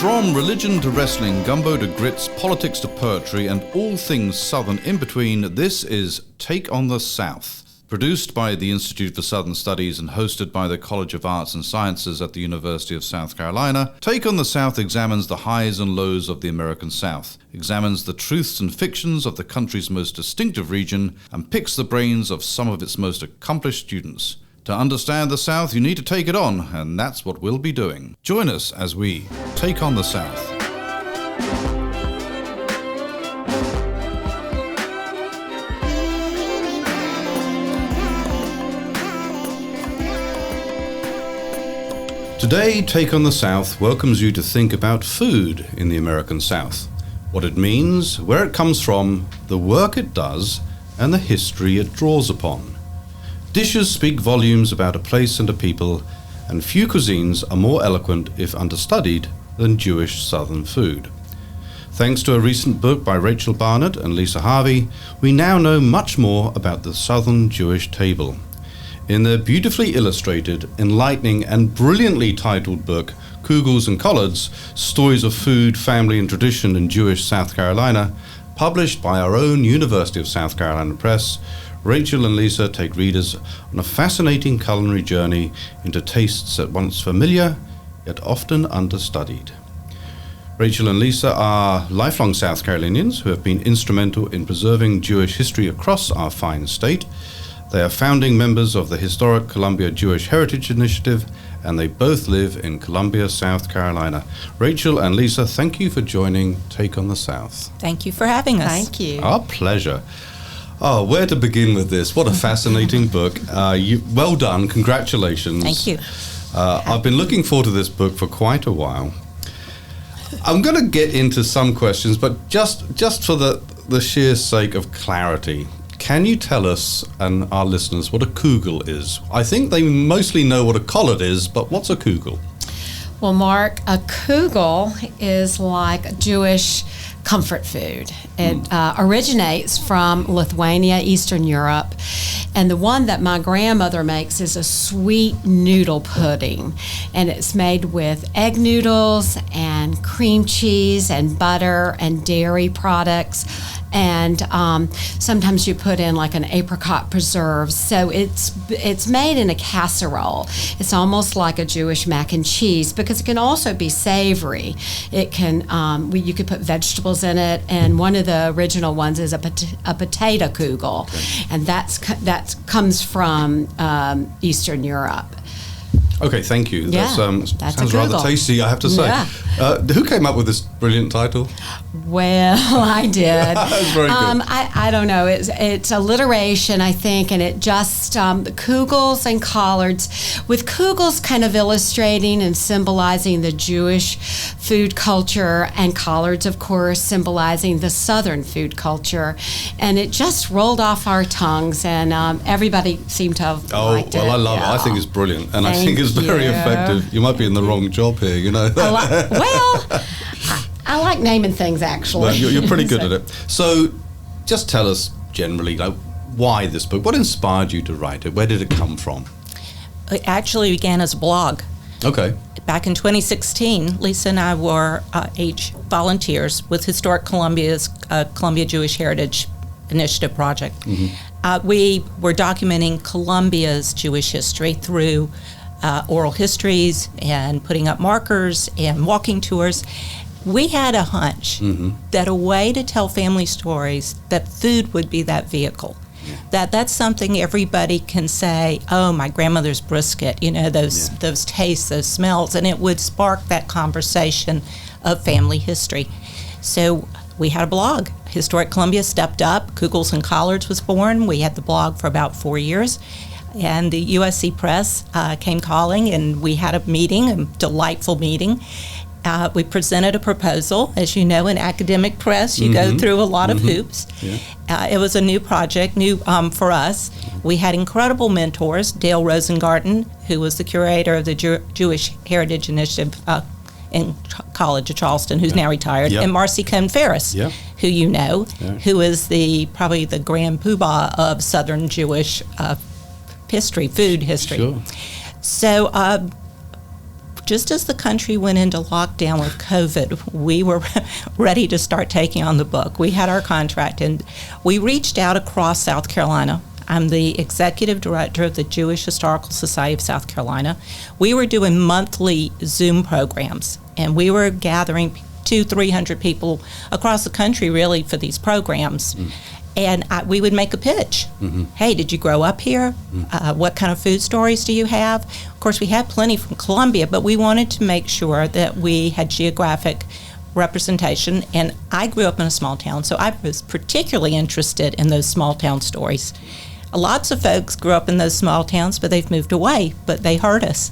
From religion to wrestling, gumbo to grits, politics to poetry, and all things Southern in between, this is Take on the South. Produced by the Institute for Southern Studies and hosted by the College of Arts and Sciences at the University of South Carolina, Take on the South examines the highs and lows of the American South, examines the truths and fictions of the country's most distinctive region, and picks the brains of some of its most accomplished students. To understand the South, you need to take it on, and that's what we'll be doing. Join us as we take on the South. Today, Take on the South welcomes you to think about food in the American South, what it means, where it comes from, the work it does, and the history it draws upon. Dishes speak volumes about a place and a people, and few cuisines are more eloquent, if understudied, than Jewish Southern food. Thanks to a recent book by Rachel Barnett and Lisa Harvey, we now know much more about the Southern Jewish table. In their beautifully illustrated, enlightening, and brilliantly titled book, Kugels and Collards, Stories of Food, Family and Tradition in Jewish South Carolina, published by our own University of South Carolina Press, Rachel and Lisa take readers on a fascinating culinary journey into tastes at once familiar, yet often understudied. Rachel and Lisa are lifelong South Carolinians who have been instrumental in preserving Jewish history across our fine state. They are founding members of the historic Columbia Jewish Heritage Initiative, and they both live in Columbia, South Carolina. Rachel and Lisa, thank you for joining Take on the South. Thank you for having us. Thank you. Our pleasure. Oh, where to begin with this? What a fascinating book. Well done. Congratulations. Thank you. I've been looking forward to this book for quite a while. I'm going to get into some questions, but just for the sheer sake of clarity, can you tell us and our listeners what a kugel is? I think they mostly know what a collard is, but what's a kugel? Well, Mark, a kugel is like a Jewish comfort food. It originates from Lithuania, Eastern Europe, and the one that my grandmother makes is a sweet noodle pudding, and it's made with egg noodles and cream cheese and butter and dairy products, and sometimes you put in like an apricot preserve. So it's made in a casserole. It's almost like a Jewish mac and cheese because it can also be savory. It can you could put vegetables in it, and one of the original ones is a potato kugel, and that comes from Eastern Europe. Okay, thank you. Yeah, that sounds rather tasty, I have to say. Yeah. Who came up with this brilliant title? Well, I did. That's very good. I don't know. It's alliteration, I think, and it just the Kugels and Collards, with Kugels kind of illustrating and symbolizing the Jewish food culture, and Collards, of course, symbolizing the Southern food culture, and it just rolled off our tongues, and everybody seemed to have liked it. I love it. I think it's brilliant, and I think it's very effective. You might be in the wrong job here, you know. I like naming things, actually. Well, you're pretty good at it. So just tell us generally, why this book? What inspired you to write it? Where did it come from? It actually began as a blog. Okay. Back in 2016, Lisa and I were volunteers with Historic Columbia's Columbia Jewish Heritage Initiative project. Mm-hmm. We were documenting Columbia's Jewish history through oral histories and putting up markers and walking tours. We had a hunch that a way to tell family stories, that food would be that vehicle. Yeah. That's something everybody can say, oh, my grandmother's brisket, those tastes, those smells, and it would spark that conversation of family history. So we had a blog. Historic Columbia stepped up. Kugels and Collards was born. We had the blog for about 4 years. And the USC Press came calling, and we had a meeting, a delightful meeting. We presented a proposal. As you know, in academic press, you go through a lot of hoops. Yeah. It was a new project, new for us. We had incredible mentors, Dale Rosengarten, who was the curator of the Jewish Heritage Initiative in College of Charleston, who's now retired, and Marcy Cohn-Ferris, who you know, who is probably the grand poobah of Southern Jewish history, food history. Sure. So just as the country went into lockdown with COVID, we were ready to start taking on the book. We had our contract, and we reached out across South Carolina. I'm the executive director of the Jewish Historical Society of South Carolina. We were doing monthly Zoom programs, and we were gathering 200-300 people across the country, really, for these programs. And we would make a pitch. Hey, did you grow up here? What kind of food stories do you have? Of course, we had plenty from Columbia, but we wanted to make sure that we had geographic representation. And I grew up in a small town, so I was particularly interested in those small town stories. Lots of folks grew up in those small towns, but they've moved away, but they heard us.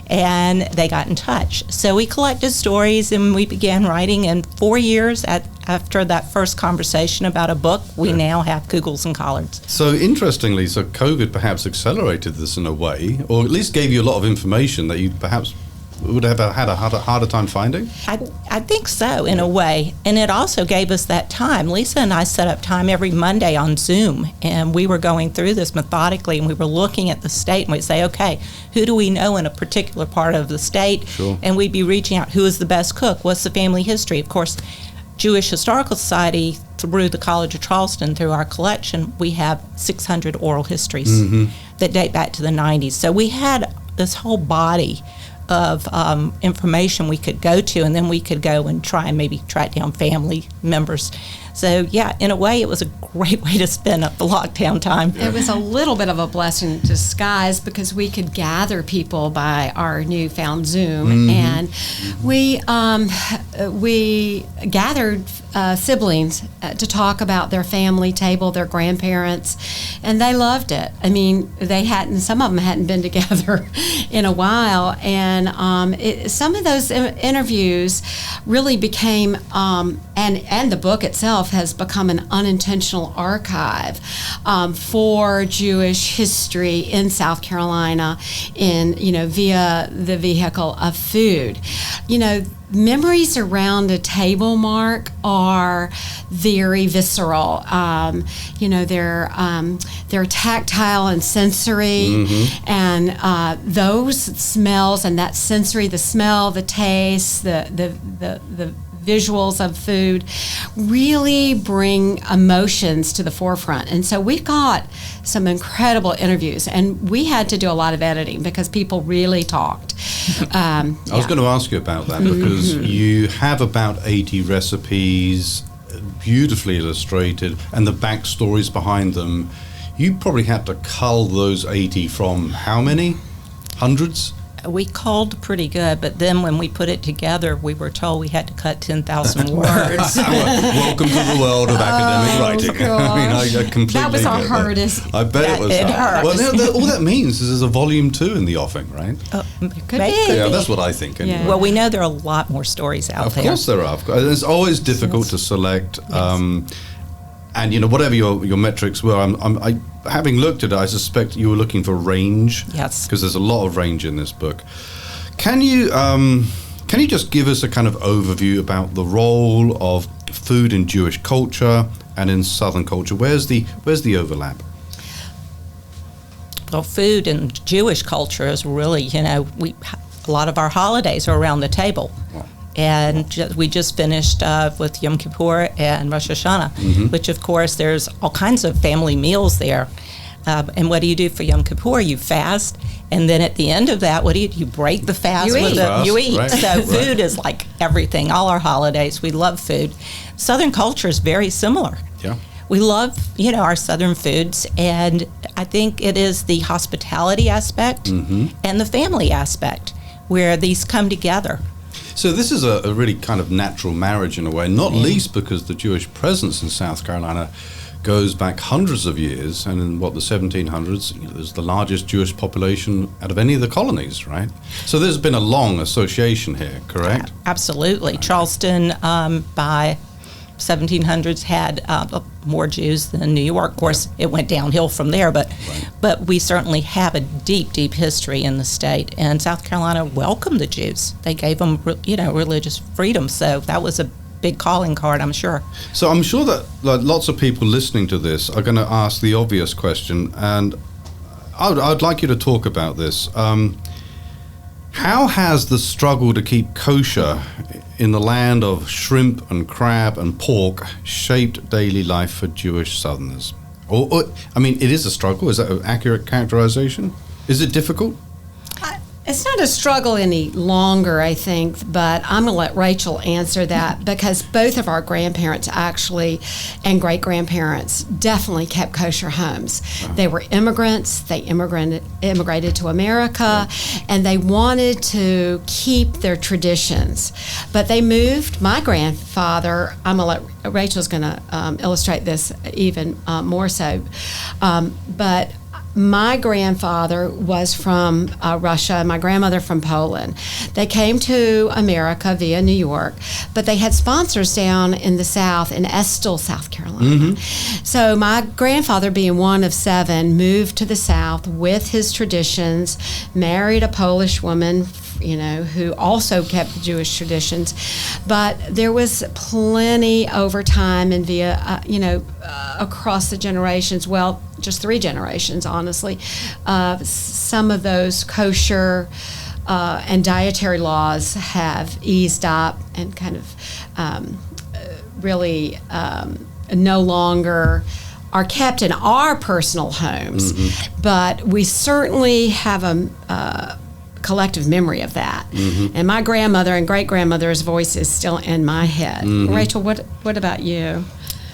And they got in touch. So we collected stories and we began writing. And 4 years after that first conversation about a book, we now have Kugels and Collards. So interestingly, so COVID perhaps accelerated this in a way, or at least gave you a lot of information that you perhaps would have had a harder time finding? I think so, in a way. And it also gave us that time. Lisa and I set up time every Monday on Zoom, and we were going through this methodically, and we were looking at the state, and we'd say, okay, who do we know in a particular part of the state? Sure. And we'd be reaching out, who is the best cook? What's the family history? Of course, Jewish Historical Society, through the College of Charleston, through our collection, we have 600 oral histories that date back to the 90s. So we had this whole body of information we could go to, and then we could go and try and maybe track down family members. So yeah, in a way, it was a great way to spend up the lockdown time. It was a little bit of a blessing in disguise because we could gather people by our newfound Zoom, and we gathered siblings to talk about their family table, their grandparents, and they loved it. I mean, some of them hadn't been together in a while, and some of those interviews really became, and the book itself has become an unintentional archive for Jewish history in South Carolina, via the vehicle of food. Memories around a table, Mark, are very visceral. They're tactile and sensory, and those smells and that sensory, the smell, the taste, the visuals of food really bring emotions to the forefront. And so we've got some incredible interviews, and we had to do a lot of editing because people really talked. I was going to ask you about that because you have about 80 recipes, beautifully illustrated, and the backstories behind them. You probably had to cull those 80 from how many? Hundreds? We culled pretty good, but then when we put it together, we were told we had to cut 10,000 words. Welcome to the world of academic writing. I completely that was our get hardest. I bet it was It hard. hurt. Well, all that means is there's a volume 2 in the offing, right? Could be. Yeah, that's what I think. Anyway. Yeah. Well, we know there are a lot more stories out there. Of course there are. It's always difficult to select. And whatever your metrics were, I having looked at it, I suspect you were looking for range. Yes. Because there's a lot of range in this book. Can you just give us a kind of overview about the role of food in Jewish culture and in Southern culture? Where's the overlap? Well, food in Jewish culture is really, a lot of our holidays are around the table. Wow. And we just finished with Yom Kippur and Rosh Hashanah, which, of course, there's all kinds of family meals there. And what do you do for Yom Kippur? You fast, and then at the end of that, what do? You break the fast. You eat. Right. So food is like everything. All our holidays, we love food. Southern culture is very similar. Yeah. We love, our Southern foods, and I think it is the hospitality aspect and the family aspect where these come together. So this is a really kind of natural marriage in a way, not least because the Jewish presence in South Carolina goes back hundreds of years, and in the 1700s, there's the largest Jewish population out of any of the colonies, right? So there's been a long association here, correct? Absolutely. Right. Charleston, by 1700s, had more Jews than New York. Of course, it went downhill from there, but we certainly have a deep, deep history in the state. And South Carolina welcomed the Jews. They gave them, religious freedom. So that was a big calling card, I'm sure. So I'm sure that lots of people listening to this are going to ask the obvious question, and I'd like you to talk about this. How has the struggle to keep kosher in the land of shrimp and crab and pork shaped daily life for Jewish Southerners? I mean, it is a struggle. Is that an accurate characterization? Is it difficult? It's not a struggle any longer, I think, but I'm going to let Rachel answer that because both of our grandparents actually and great-grandparents definitely kept kosher homes. They were immigrants. They immigrated to America, and they wanted to keep their traditions. But they moved. My grandfather, I'm going to let Rachel's going to illustrate this even more so, but my grandfather was from Russia and my grandmother from Poland. They came to America via New York, but they had sponsors down in the South in Estill, South Carolina. So my grandfather, being one of 7, moved to the South with his traditions, married a Polish woman, who also kept Jewish traditions. But there was plenty over time and via, across the generations, well, just 3 generations, honestly, some of those kosher and dietary laws have eased up and kind of really no longer are kept in our personal homes. But we certainly have a collective memory of that. And my grandmother and great-grandmother's voice is still in my head. Rachel, what about you?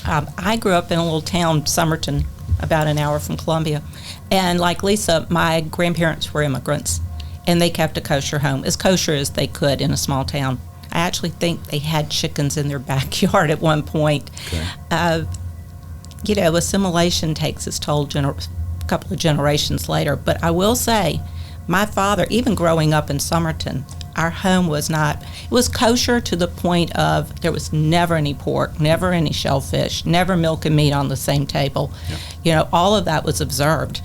I grew up in a little town, Somerton, about an hour from Columbia. And like Lisa, my grandparents were immigrants, and they kept a kosher home, as kosher as they could in a small town. I actually think they had chickens in their backyard at one point. Assimilation takes its toll a couple of generations later. But I will say, my father, even growing up in Somerton, our home was kosher to the point of there was never any pork, never any shellfish, never milk and meat on the same table. All of that was observed.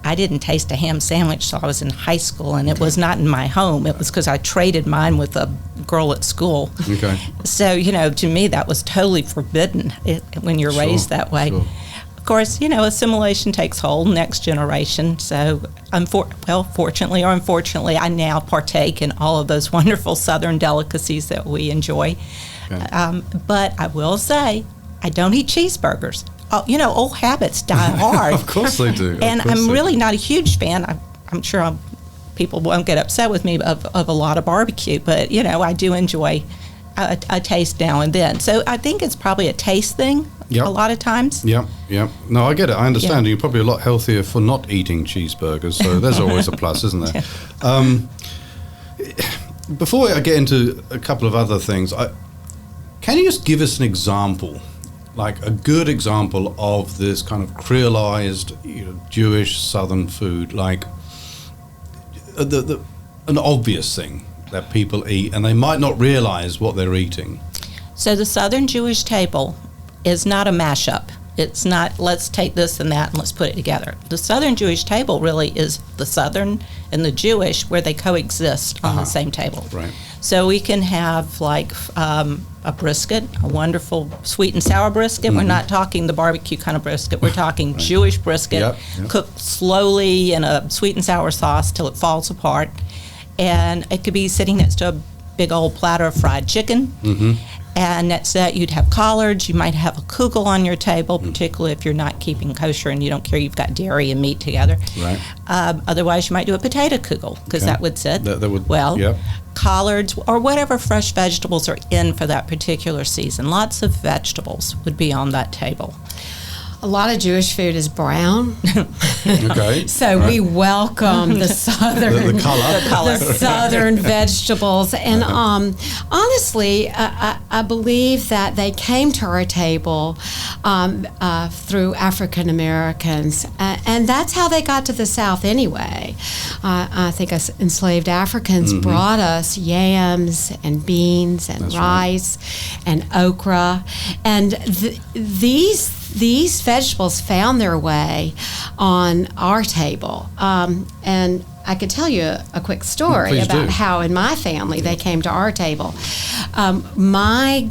I didn't taste a ham sandwich till I was in high school, and it was not in my home. It was because I traded mine with a girl at school. So, to me, that was totally forbidden when you're raised that way. Of course, assimilation takes hold, next generation. So, fortunately or unfortunately, I now partake in all of those wonderful Southern delicacies that we enjoy. But I will say, I don't eat cheeseburgers. Old habits die hard. Of course they do. And I'm really not a huge fan. I'm sure people won't get upset with me of a lot of barbecue, but, I do enjoy a taste now and then. So I think it's probably a taste thing a lot of times. No, I get it. I understand. You're probably a lot healthier for not eating cheeseburgers, so there's always a plus, isn't there? Before I get into a couple of other things, can you just give us an example, like a good example of this kind of creolized, Jewish Southern food, like an obvious thing that people eat and they might not realize what they're eating? So the Southern Jewish table is not a mashup. It's not, let's take this and that and let's put it together. The Southern Jewish table really is the Southern and the Jewish where they coexist on the same table. Right. So we can have like a brisket, a wonderful sweet and sour brisket. We're not talking the barbecue kind of brisket. We're talking Jewish brisket, cooked slowly in a sweet and sour sauce till it falls apart. And it could be sitting next to a big old platter of fried chicken. And next to that, you'd have collards. You might have a kugel on your table, particularly if you're not keeping kosher and you don't care you've got dairy and meat together. Right. Otherwise, you might do a potato kugel, because that would sit. That would, collards or whatever fresh vegetables are in for that particular season. Lots of vegetables would be on that table. A lot of Jewish food is brown. So we welcome the southern the southern vegetables. And honestly, I believe that they came to our table through African Americans, and that's how they got to the South anyway. I think us enslaved Africans brought us yams and beans and rice and okra, and these vegetables found their way on our table. And I could tell you a quick story about how in my family they came to our table. My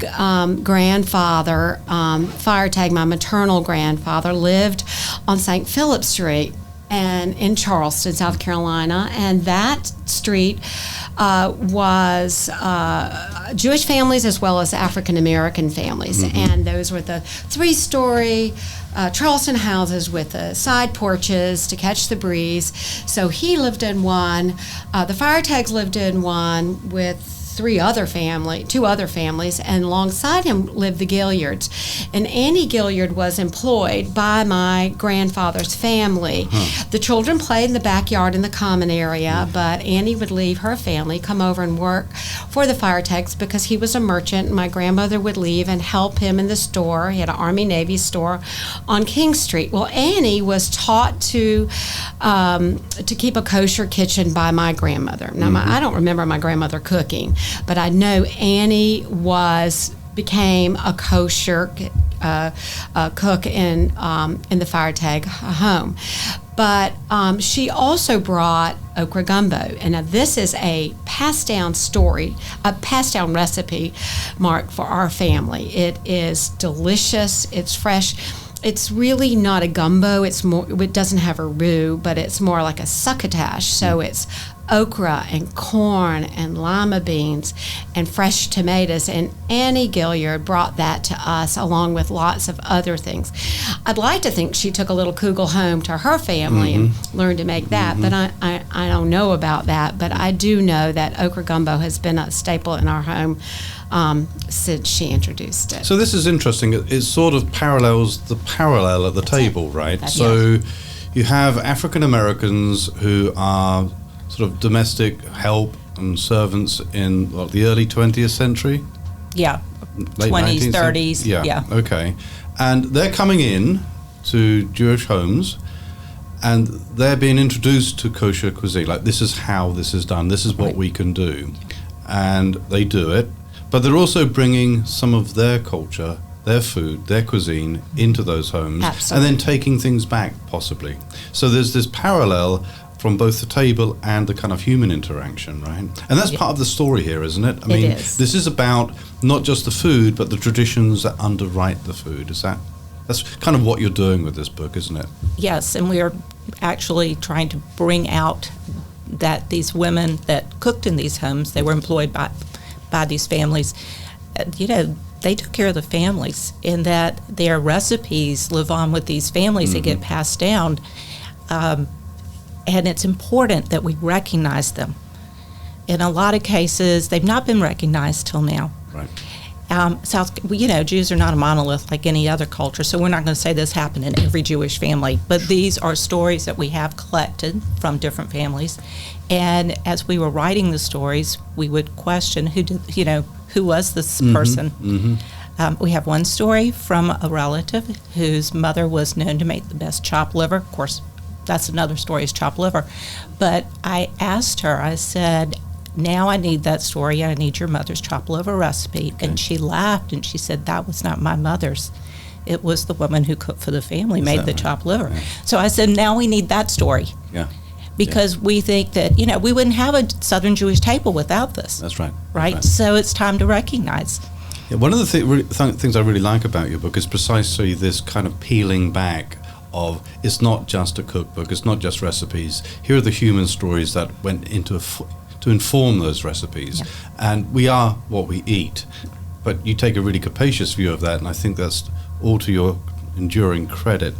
grandfather, Firetag, my maternal grandfather, lived on St. Philip Street and in Charleston, South Carolina, and that street was Jewish families as well as African American families, and those were the 3-story Charleston houses with the side porches to catch the breeze. So he lived in one. The Firetags lived in one with two other families, and alongside him lived the Gilliards. And Annie Gilliard was employed by my grandfather's family. The children played in the backyard in the common area, but Annie would leave her family, come over and work for the Firetags because he was a merchant. My grandmother would leave and help him in the store. He had an Army-Navy store on King Street. Well, Annie was taught to keep a kosher kitchen by my grandmother. Now, I don't remember my grandmother cooking, but I know Annie became a kosher cook in the Firetag home. But she also brought okra gumbo. And now this is a passed down story, a passed down recipe, Mark, for our family. It is delicious. It's fresh. It's really not a gumbo. It doesn't have a roux, but it's more like a succotash. So it's okra and corn and lima beans and fresh tomatoes, and Annie Gilliard brought that to us along with lots of other things. I'd like to think she took a little Kugel home to her family and learned to make that, but I don't know about that. But I do know that okra gumbo has been a staple in our home since she introduced it. So this is interesting. It sort of parallels the parallel at the table, right? So you have African Americans who are sort of domestic help and servants in the early 20th century? Yeah, late 20s, 30s. Yeah, okay. And they're coming in to Jewish homes and they're being introduced to kosher cuisine. Like, this is how this is done. This is what we can do. And they do it. But they're also bringing some of their culture, their food, their cuisine into those homes. Absolutely. And then taking things back, possibly. So there's this parallel from both the table and the kind of human interaction, right? And that's part of the story here, isn't it? I mean, this is about not just the food, but the traditions that underwrite the food. That's kind of what you're doing with this book, isn't it? Yes, and we are actually trying to bring out that these women that cooked in these homes, they were employed by these families, they took care of the families, and that their recipes live on with these families. They get passed down. And it's important that we recognize them. In a lot of cases, they've not been recognized till now. Right. Jews are not a monolith like any other culture, so we're not going to say this happened in every Jewish family. But these are stories that we have collected from different families. And as we were writing the stories, we would question who was this person? We have one story from a relative whose mother was known to make the best chopped liver. Of course, that's another story, is chopped liver. But I asked her, I said, now I need that story. I need your mother's chopped liver recipe. Okay. And she laughed and she said, that was not my mother's. It was the woman who cooked for the family, made the chopped liver. Yeah. So I said, now we need that story. Yeah. Because we think that, we wouldn't have a Southern Jewish table without this. That's right. Right? So it's time to recognize. Yeah, one of the things I really like about your book is precisely this kind of peeling back of, it's not just a cookbook, it's not just recipes. Here are the human stories that went into to inform those recipes. Yeah. And we are what we eat. But you take a really capacious view of that, and I think that's all to your enduring credit.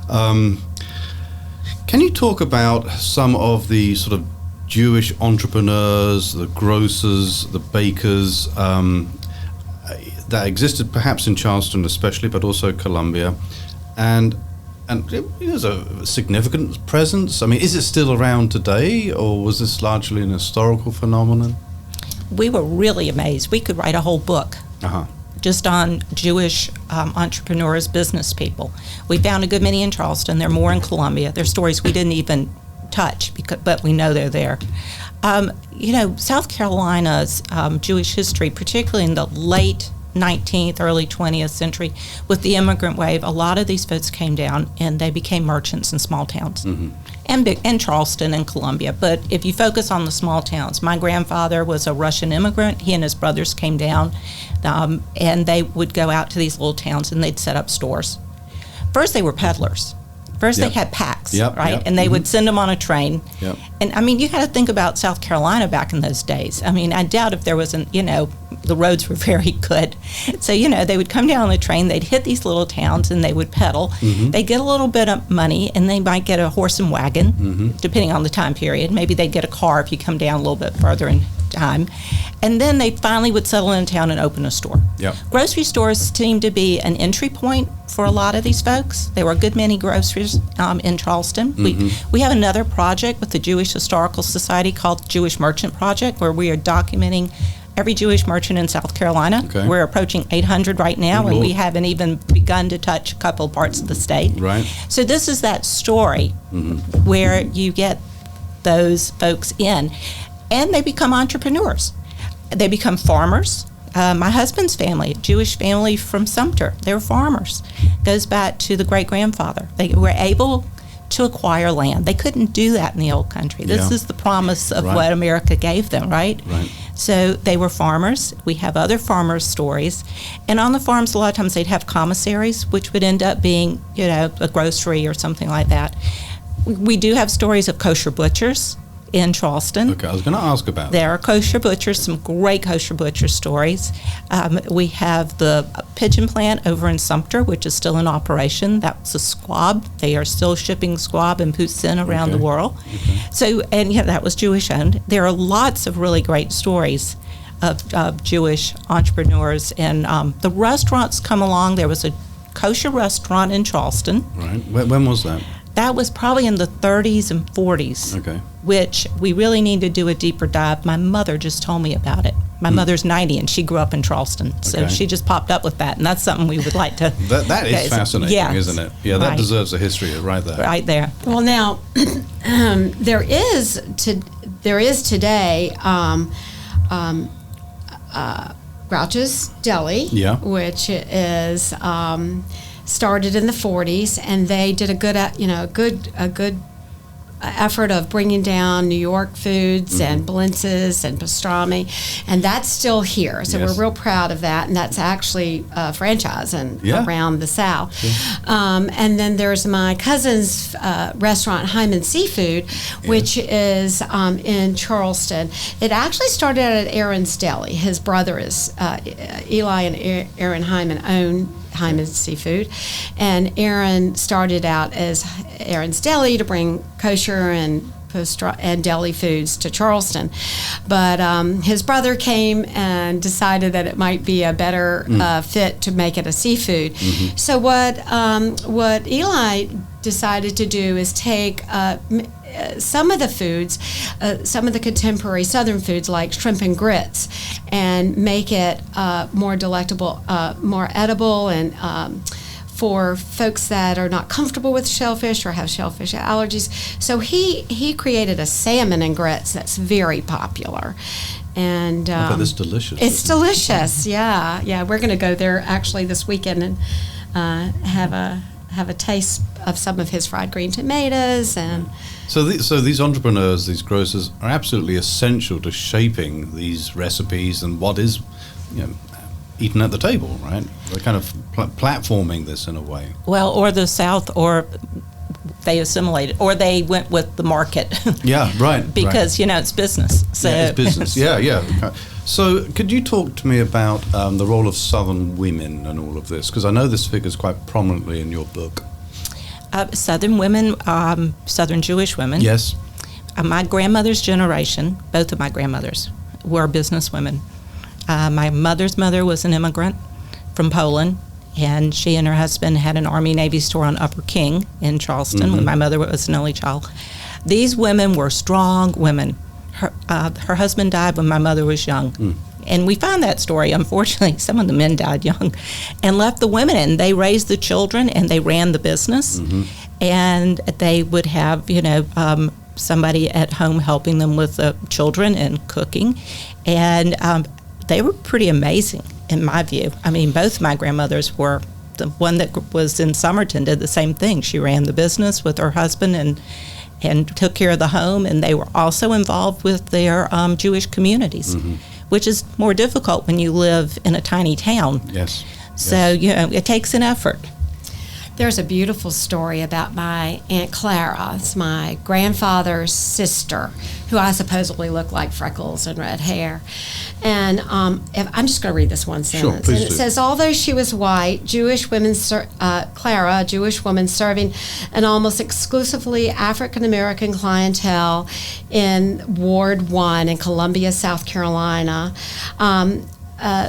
Can you talk about some of the sort of Jewish entrepreneurs, the grocers, the bakers that existed perhaps in Charleston especially, but also Columbia, and it was a significant presence? I mean, is it still around today, or was this largely an historical phenomenon? We were really amazed. We could write a whole book just on Jewish entrepreneurs, business people. We found a good many in Charleston. There are more in Columbia. There are stories we didn't even touch, but we know they're there. South Carolina's Jewish history, particularly in the late 19th, early 20th century, with the immigrant wave, a lot of these folks came down and they became merchants in small towns, and Charleston and Columbia. But if you focus on the small towns, my grandfather was a Russian immigrant. He and his brothers came down, and they would go out to these little towns and they'd set up stores. First, they were peddlers. First, Yep. they had packs, Yep, right? yep, And they would send them on a train. Yep. And I mean, you got to think about South Carolina back in those days. I mean, I doubt if there wasn't, the roads were very good. So, they would come down on the train, they'd hit these little towns, and they would pedal. They'd get a little bit of money, and they might get a horse and wagon, depending on the time period. Maybe they'd get a car if you come down a little bit further in time. And then they finally would settle in town and open a store. Yep. Grocery stores seemed to be an entry point for a lot of these folks. There were a good many groceries in Charleston. We have another project with the Jewish Historical Society called Jewish Merchant Project, where we are documenting every Jewish merchant in South Carolina. Okay. We're approaching 800 right now, Good and we Lord. haven't even begun to touch a couple parts of the state. Right. So this is that story where you get those folks in, and they become entrepreneurs. They become farmers. My husband's family, a Jewish family from Sumter, they were farmers. Goes back to the great-grandfather. They were able to acquire land. They couldn't do that in the old country. This Yeah. is the promise of Right. what America gave them, right? Right. So they were farmers. We have other farmers' stories. And on the farms, a lot of times they'd have commissaries, which would end up being, a grocery or something like that. We do have stories of kosher butchers in Charleston. Okay, I was going to ask about that. There are kosher butchers, some great kosher butcher stories. We have the pigeon plant over in Sumter, which is still in operation. That's a squab. They are still shipping squab and poutine around Okay. the world. So, and that was Jewish owned. There are lots of really great stories of Jewish entrepreneurs. And the restaurants come along. There was a kosher restaurant in Charleston. Right. When was that? That was probably in the 30s and 40s. Okay. Which we really need to do a deeper dive. My mother just told me about it. My mother's 90 and she grew up in Charleston. So Okay. she just popped up with that, and that's something we would like to. That is fascinating, Yes. isn't it? Yeah, that Right. deserves a history right there. Right there. Well, now there is today Grouch's Deli, Yeah. which is started in the 40s, and they did a good effort of bringing down New York foods and blintzes and pastrami, and that's still here. So Yes. we're real proud of that, and that's actually a franchise Yeah. around the South. And then there's my cousin's restaurant, Hyman Seafood, which is in Charleston. It actually started out at Aaron's Deli. His brother is Eli and Aaron Hyman own Hyman's Seafood, and Aaron started out as Aaron's Deli to bring kosher and deli foods to Charleston, but his brother came and decided that it might be a better fit to make it a seafood. So what Eli decided to do is take some of the foods, some of the contemporary Southern foods like shrimp and grits, and make it more delectable, more edible, and for folks that are not comfortable with shellfish or have shellfish allergies. So he created a salmon and grits that's very popular. And I bet it's delicious. it's delicious. Yeah. We're going to go there actually this weekend and have a taste of some of his fried green tomatoes. And So these entrepreneurs, these grocers, are absolutely essential to shaping these recipes and what is, eaten at the table, right? They're kind of platforming this in a way. Well, or the South, or they assimilated, or they went with the market. Yeah, right. Because, it's business. So Yeah, it's business. Yeah. Okay. So could you talk to me about the role of Southern women and all of this? Because I know this figures quite prominently in your book. Southern women, Southern Jewish women. Yes. My grandmother's generation, both of my grandmothers, were business women. My mother's mother was an immigrant from Poland, and she and her husband had an Army-Navy store on Upper King in Charleston when my mother was an only child. These women were strong women. Her husband died when my mother was young. And we find that story, unfortunately, some of the men died young, and left the women in. They raised the children, and they ran the business. And they would have, somebody at home helping them with the children and cooking. And they were pretty amazing, in my view. I mean, both my grandmothers were. The one that was in Somerton did the same thing. She ran the business with her husband and took care of the home, and they were also involved with their Jewish communities, which is more difficult when you live in a tiny town. Yes. So, it takes an effort. There's a beautiful story about my Aunt Clara. It's my grandfather's sister, who I supposedly look like freckles and red hair. And I'm just going to read this one sentence. Sure, please and it do. says, although she was white, Jewish women, Clara, a Jewish woman serving an almost exclusively African-American clientele in Ward 1 in Columbia, South Carolina,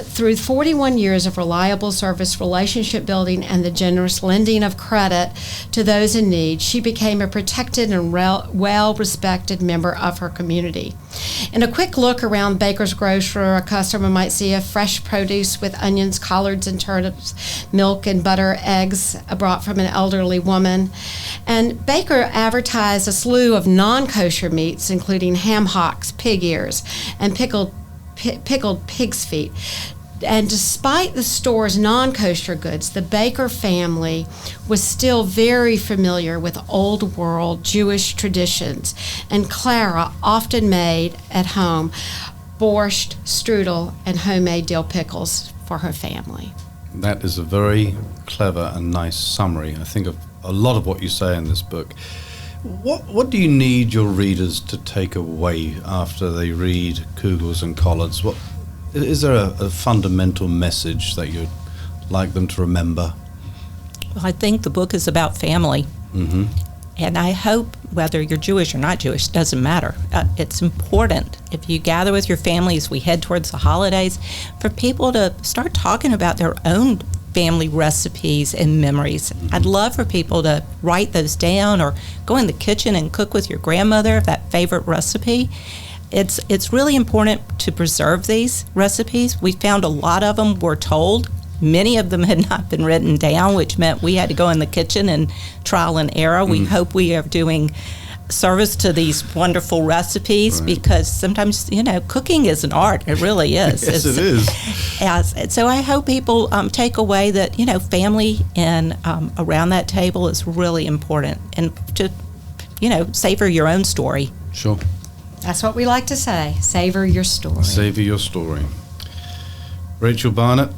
through 41 years of reliable service, relationship building, and the generous lending of credit to those in need, she became a protected and well-respected member of her community. In a quick look around Baker's grocer, a customer might see a fresh produce with onions, collards, and turnips, milk and butter, eggs brought from an elderly woman. And Baker advertised a slew of non-kosher meats, including ham hocks, pig ears, and pickled pig's feet. And despite the store's non-kosher goods, the Baker family was still very familiar with old world Jewish traditions, and Clara often made at home borscht, strudel, and homemade dill pickles for her family. That is a very clever and nice summary, I think, of a lot of what you say in this book. What do you need your readers to take away after they read Kugels and Collards? Is there a fundamental message that you'd like them to remember? Well, I think the book is about family. Mm-hmm. And I hope, whether you're Jewish or not Jewish, doesn't matter. It's important, if you gather with your family as we head towards the holidays, for people to start talking about their own family recipes and memories. Mm-hmm. I'd love for people to write those down, or go in the kitchen and cook with your grandmother, that favorite recipe. It's really important to preserve these recipes. We found a lot of them were told. Many of them had not been written down, which meant we had to go in the kitchen and trial and error. We hope we are doing service to these wonderful recipes, because sometimes, cooking is an art. It really is. Yes, it is. So I hope people take away that, family and around that table is really important, and to, savor your own story. Sure. That's what we like to say. Savor your story. Savor your story. Rachel Barnett,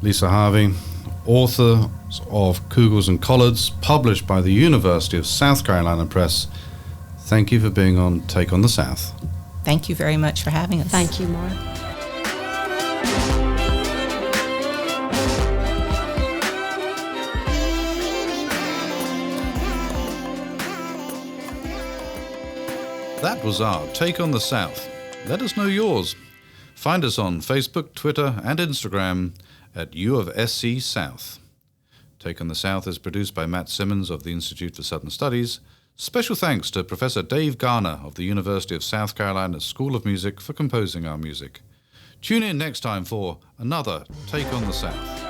Lisa Harvey, author of Kugels and Collards, published by the University of South Carolina Press. Thank you for being on Take on the South. Thank you very much for having us. Thank you, Mark. That was our Take on the South. Let us know yours. Find us on Facebook, Twitter, and Instagram at U of SC South. Take on the South is produced by Matt Simmons of the Institute for Southern Studies. Special thanks to Professor Dave Garner of the University of South Carolina School of Music for composing our music. Tune in next time for another Take on the South.